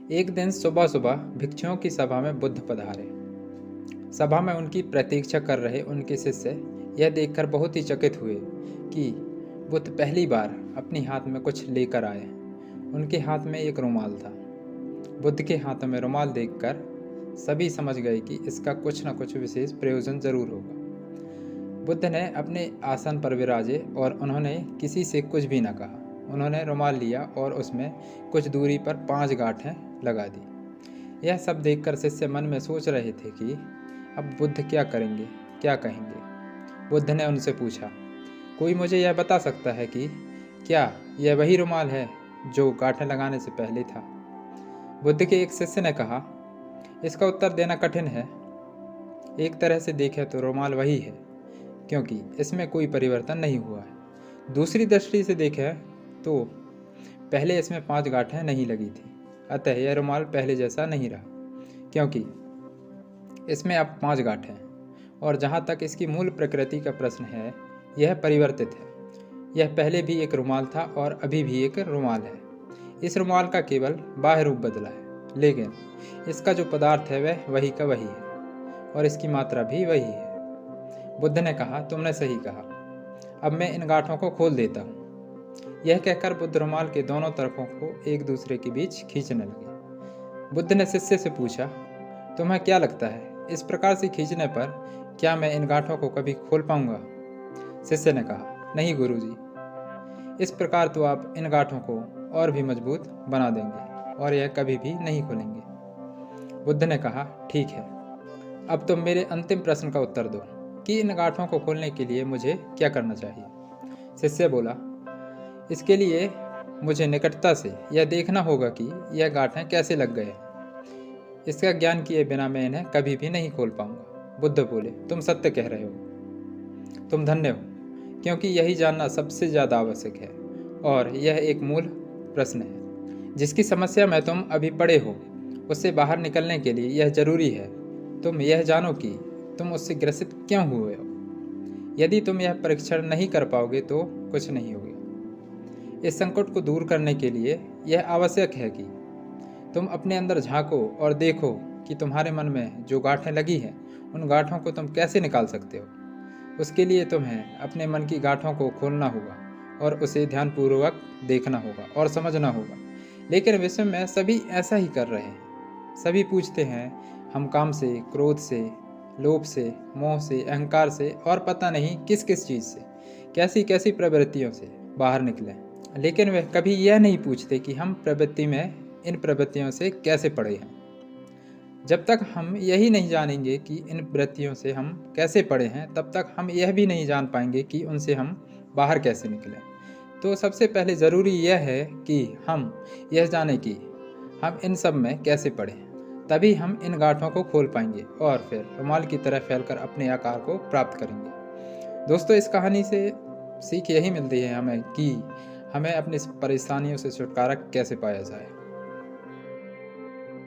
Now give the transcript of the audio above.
एक दिन सुबह सुबह भिक्षुओं की सभा में बुद्ध पधारे। सभा में उनकी प्रतीक्षा कर रहे उनके शिष्य यह देखकर बहुत ही चकित हुए कि बुद्ध पहली बार अपने हाथ में कुछ लेकर आए। उनके हाथ में एक रुमाल था। बुद्ध के हाथों में रुमाल देखकर सभी समझ गए कि इसका कुछ न कुछ विशेष प्रयोजन जरूर होगा। बुद्ध ने अपने आसन पर विराजे और उन्होंने किसी से कुछ भी न कहा। उन्होंने रुमाल लिया और उसमें कुछ दूरी पर 5 गांठें लगा दी। यह सब देखकर शिष्य मन में सोच रहे थे कि अब बुद्ध क्या करेंगे, क्या कहेंगे। बुद्ध ने उनसे पूछा, कोई मुझे यह बता सकता है कि क्या यह वही रुमाल है जो गांठें लगाने से पहले था? बुद्ध के एक शिष्य ने कहा, इसका उत्तर देना कठिन है। एक तरह से देखें तो रुमाल वही है, क्योंकि इसमें कोई परिवर्तन नहीं हुआ है। दूसरी दृष्टि से देखें तो पहले इसमें 5 गांठें नहीं लगी थी, अतः यह रुमाल पहले जैसा नहीं रहा, क्योंकि इसमें अब 5 गांठें हैं। और जहाँ तक इसकी मूल प्रकृति का प्रश्न है, यह परिवर्तित है। यह पहले भी एक रुमाल था और अभी भी एक रुमाल है। इस रुमाल का केवल बाह्य रूप बदला है, लेकिन इसका जो पदार्थ है वह वही का वही है और इसकी मात्रा भी वही है। बुद्ध ने कहा, तुमने सही कहा। अब मैं इन गांठों को खोल देता हूँ। यह कहकर बुद्ध रुमाल के दोनों तरफों को एक दूसरे के बीच खींचने लगे। बुद्ध ने शिष्य से पूछा, तुम्हें क्या लगता है, इस प्रकार से खींचने पर क्या मैं इन गांठों को कभी खोल पाऊंगा? शिष्य ने कहा, नहीं गुरुजी, इस प्रकार तो आप इन गांठों को और भी मजबूत बना देंगे और यह कभी भी नहीं खुलेंगे। बुद्ध ने कहा, ठीक है, अब तुम मेरे अंतिम प्रश्न का उत्तर दो कि इन गांठों को खोलने के लिए मुझे क्या करना चाहिए। शिष्य बोला, इसके लिए मुझे निकटता से यह देखना होगा कि यह गांठें कैसे लग गए। इसका ज्ञान किए बिना मैं इन्हें कभी भी नहीं खोल पाऊंगा। बुद्ध बोले, तुम सत्य कह रहे हो। तुम धन्य हो, क्योंकि यही जानना सबसे ज़्यादा आवश्यक है और यह एक मूल प्रश्न है जिसकी समस्या में तुम अभी पड़े हो। उससे बाहर निकलने के लिए यह जरूरी है तुम यह जानो कि तुम उससे ग्रसित क्यों हुए हो। यदि तुम यह परीक्षण नहीं कर पाओगे तो कुछ नहीं होगा। इस संकट को दूर करने के लिए यह आवश्यक है कि तुम अपने अंदर झांको और देखो कि तुम्हारे मन में जो गांठें लगी हैं उन गांठों को तुम कैसे निकाल सकते हो। उसके लिए तुम्हें अपने मन की गांठों को खोलना होगा और उसे ध्यानपूर्वक देखना होगा और समझना होगा। लेकिन विश्व में सभी ऐसा ही कर रहे हैं। सभी पूछते हैं, हम काम से, क्रोध से, लोभ से, मोह से, अहंकार से और पता नहीं किस किस चीज़ से, कैसी कैसी प्रवृत्तियों से बाहर निकले, लेकिन वे कभी यह नहीं पूछते कि हम प्रवृत्ति में इन प्रवृत्तियों से कैसे पड़े हैं। जब तक हम यही नहीं जानेंगे कि इन वृत्तियों से हम कैसे पड़े हैं, तब तक हम यह भी नहीं जान पाएंगे कि उनसे हम बाहर कैसे निकलें। तो सबसे पहले ज़रूरी यह है कि हम यह जानें कि हम इन सब में कैसे पड़े हैं। तभी हम इन गांठों को खोल पाएंगे और फिर रुमाल की तरह फैलकर अपने आकार को प्राप्त करेंगे। दोस्तों, इस कहानी से सीख यही मिलती है हमें कि हमें अपनी परेशानियों से छुटकारा कैसे पाया जाए।